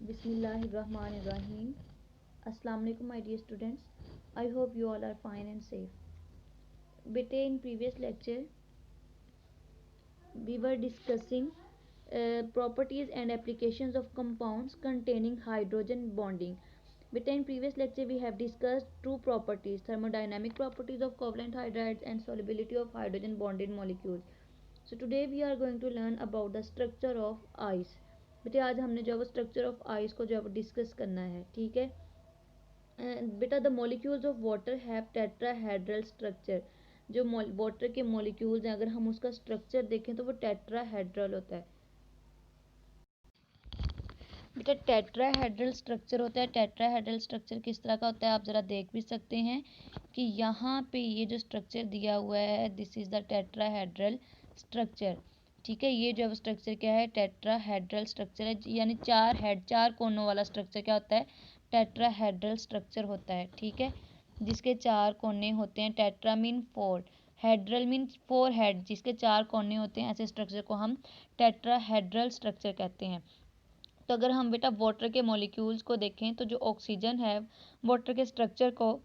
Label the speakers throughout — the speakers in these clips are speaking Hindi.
Speaker 1: Bismillahirrahmanirrahim. Assalamu alaikum my dear students. I hope you all are fine and safe. Beta, in previous lecture we were discussing properties and applications of compounds containing hydrogen bonding. Beta, in previous lecture we have discussed two properties, thermodynamic properties of covalent hydrides and solubility of hydrogen bonded molecules. So today we are going to learn about the structure of ice. बेटे आज हमने जो है वो स्ट्रक्चर ऑफ आइस को जो है वो डिस्कस करना है, ठीक है बेटा। The molecules of water have tetrahedral structure. जो वाटर के मॉलिक्यूल्स हैं, अगर हम उसका स्ट्रक्चर देखें तो वो टेट्राहेड्रल होता है बेटा। टेट्राहेड्रल स्ट्रक्चर होता है। टेट्राहेड्रल स्ट्रक्चर किस तरह का होता है आप ज़रा देख भी सकते हैं कि यहाँ पे ये जो स्ट्रक्चर दिया हुआ है, this is the tetrahedral structure, ठीक है। ये जो स्ट्रक्चर क्या है, टेट्राहेड्रल स्ट्रक्चर है, यानी चार कोनों वाला स्ट्रक्चर क्या होता है, टेट्राहेड्रल स्ट्रक्चर होता है, ठीक है। जिसके चार कोने होते हैं, tetra mean four, hedral mean four head, जिसके चार कोने होते हैं, ऐसे स्ट्रक्चर को हम टेट्राहेड्रल स्ट्रक्चर कहते हैं। तो अगर हम बेटा वाटर के मॉलिक्यूल्स को देखें तो जो ऑक्सीजन है, वाटर के स्ट्रक्चर को,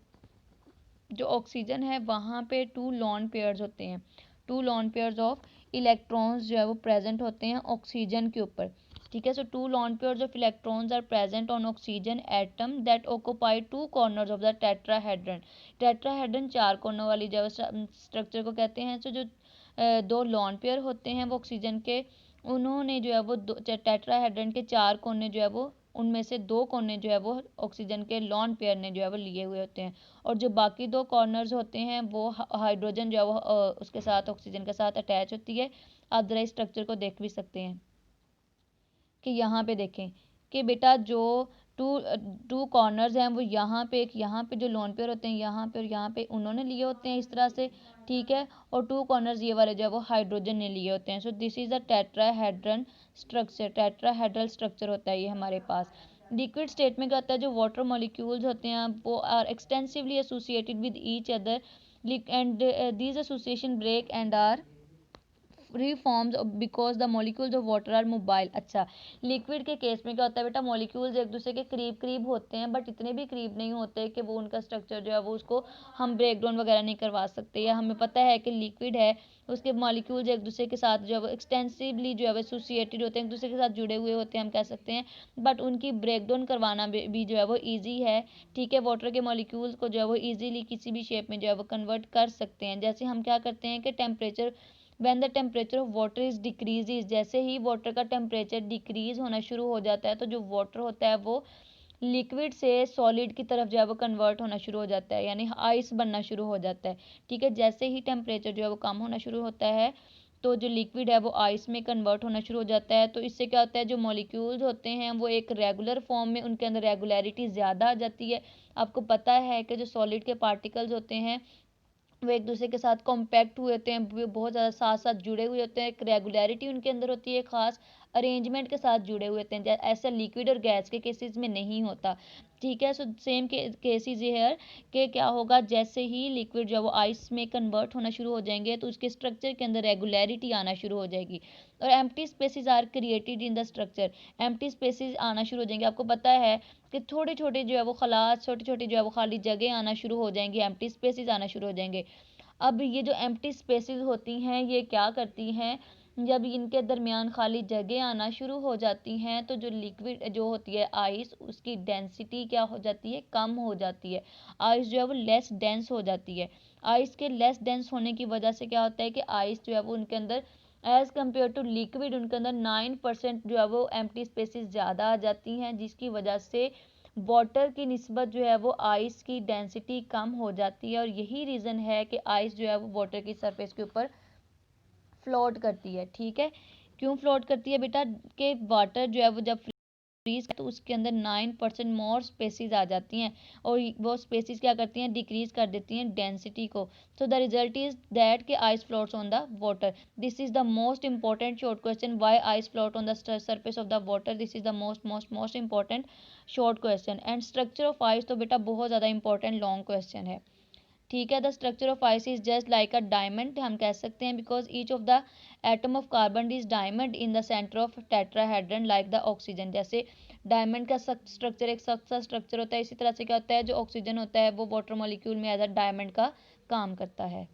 Speaker 1: जो ऑक्सीजन है वहाँ पे टू लॉन पेयर्स होते हैं, two lone pairs of electrons जो है वो प्रेजेंट होते हैं ऑक्सीजन के ऊपर, ठीक है। So two lone pairs of electrons are present on oxygen atom that occupy two corners of the tetrahedron. Tetrahedron चार कोनों वाली जो स्ट्रक्चर को कहते हैं। सो जो दो लॉन पेयर होते हैं वो ऑक्सीजन के, उन्होंने जो है वो टेट्राहेड्रन के चार कोने जो है वो, उनमें से दो कोने जो है वो ऑक्सीजन के लॉन पेयर ने जो है वो लिए हुए होते हैं, और जो बाकी दो कॉर्नर्स होते हैं वो हाइड्रोजन जो है वो उसके साथ ऑक्सीजन के साथ अटैच होती है। आप ज़रा इस स्ट्रक्चर को देख भी सकते हैं कि यहाँ पे देखें कि बेटा जो टू कॉर्नर्स हैं वो यहाँ पे, एक यहाँ पे जो लोन पेयर होते हैं यहाँ पे और यहाँ पे उन्होंने लिए होते हैं इस तरह से, ठीक है। और टू कॉर्नर्स ये वाले जो है वो हाइड्रोजन ने लिए होते हैं। So this is the tetrahedron structure, tetrahedral structure होता है ये हमारे पास। लिक्विड स्टेट में क्या होता है, जो वाटर मॉलिक्यूल्स होते हैं वो are extensively associated with each other and these association break and are reforms because the molecules of water are mobile। अच्छा, लिक्विड के केस में क्या होता है बेटा, मॉलिक्यूल्स एक दूसरे के करीब करीब होते हैं, बट इतने भी करीब नहीं होते कि वो उनका स्ट्रक्चर जो है वो उसको हम ब्रेक डाउन वगैरह नहीं करवा सकते। या हमें पता है कि लिक्विड है, उसके मॉलिक्यूल्स एक दूसरे के साथ जो है वो एक्सटेंसिवली जो है वो एसोसिएटेड होते हैं, एक दूसरे के साथ जुड़े हुए होते हैं हम कह सकते हैं, बट उनकी ब्रेक डाउन करवाना भी जो है वो ईजी है, ठीक है। वाटर के मॉलिक्यूल्स को जो है वो ईजिली किसी भी शेप में जो है वो कन्वर्ट कर सकते हैं। जैसे हम क्या करते हैं कि temperature, when the temperature of water is decreases, जैसे ही वाटर का टेम्परेचर डिक्रीज होना शुरू हो जाता है तो जो वाटर होता है वो लिक्विड से सॉलिड की तरफ जो है वो कन्वर्ट होना शुरू हो जाता है, यानी आइस बनना शुरू हो जाता है, ठीक है। जैसे ही टेम्परेचर जो है वो कम होना शुरू होता है तो जो लिक्विड है वो आइस में कन्वर्ट होना शुरू हो जाता है। तो इससे क्या होता है, जो मॉलिक्यूल्स होते हैं वो एक रेगुलर फॉर्म में, उनके अंदर रेगुलरिटी ज़्यादा आ जाती है। आपको पता है कि जो सॉलिड के पार्टिकल्स होते हैं वो एक दूसरे के साथ कॉम्पैक्ट हुए होते हैं, वो बहुत ज़्यादा साथ साथ जुड़े हुए होते हैं, एक रेगुलरिटी उनके अंदर होती है, ख़ास अरेंजमेंट के साथ जुड़े हुए होते हैं, ऐसा लिक्विड और गैस के केसेस में नहीं होता, ठीक है। सो सेम केसेस ये है कि क्या होगा, जैसे ही लिक्विड जो है वो आइस में कन्वर्ट होना शुरू हो जाएंगे तो उसके स्ट्रक्चर के अंदर रेगुलरिटी आना शुरू हो जाएगी, और empty spaces are created in the structure. Empty spaces आना शुरू हो जाएंगे, आपको पता है कि छोटे छोटे जो है वो खलास, छोटी छोटी जो है वो खाली जगह आना शुरू हो जाएंगी, एम्प्टी स्पेसिस आना शुरू हो जाएंगे। अब ये जो एम्प्टी स्पेसेस होती हैं ये क्या करती हैं, जब इनके दरमियान खाली जगह आना शुरू हो जाती हैं तो जो लिक्विड जो होती है आइस, उसकी डेंसिटी क्या हो जाती है, कम हो जाती है। आइस जो है वो लेस डेंस हो जाती है। आइस के लेस डेंस होने की वजह से क्या होता है कि आइस जो है वो उनके अंदर एज़ कम्पेयर टू लिक्विड उनके अंदर 9% जो है वो एम्प्टी स्पेसेस ज़्यादा आ जाती हैं, जिसकी वजह से वाटर की निस्बत जो है वो आइस की डेंसिटी कम हो जाती है, और यही रीज़न है कि आइस जो है वो वाटर की सरफेस के ऊपर फ्लोट करती है, ठीक है। क्यों फ्लोट करती है बेटा, कि वाटर जो है वो जब फ्रीज तो उसके अंदर 9% मोर स्पेसिस आ जाती हैं, और वो स्पेसिस क्या करती हैं, डिक्रीज कर देती हैं डेंसिटी को। So the result is that कि ice floats on the water. This is the most important short question, why ice float on the surface of the water. This is the most most most important short question. And structure of ice तो बेटा बहुत ज़्यादा इंपॉर्टेंट लॉन्ग क्वेश्चन है, ठीक है। The structure of ice is just like a diamond, हम कह सकते हैं, because each of the atom of carbon is diamond in the centre of tetrahedron like the oxygen. जैसे डायमंड का स्ट्रक्चर एक सख्त सा स्ट्रक्चर होता है, इसी तरह से क्या होता है, जो ऑक्सीजन होता है वो वाटर मॉलिक्यूल में एज अ डायमंड का काम करता है।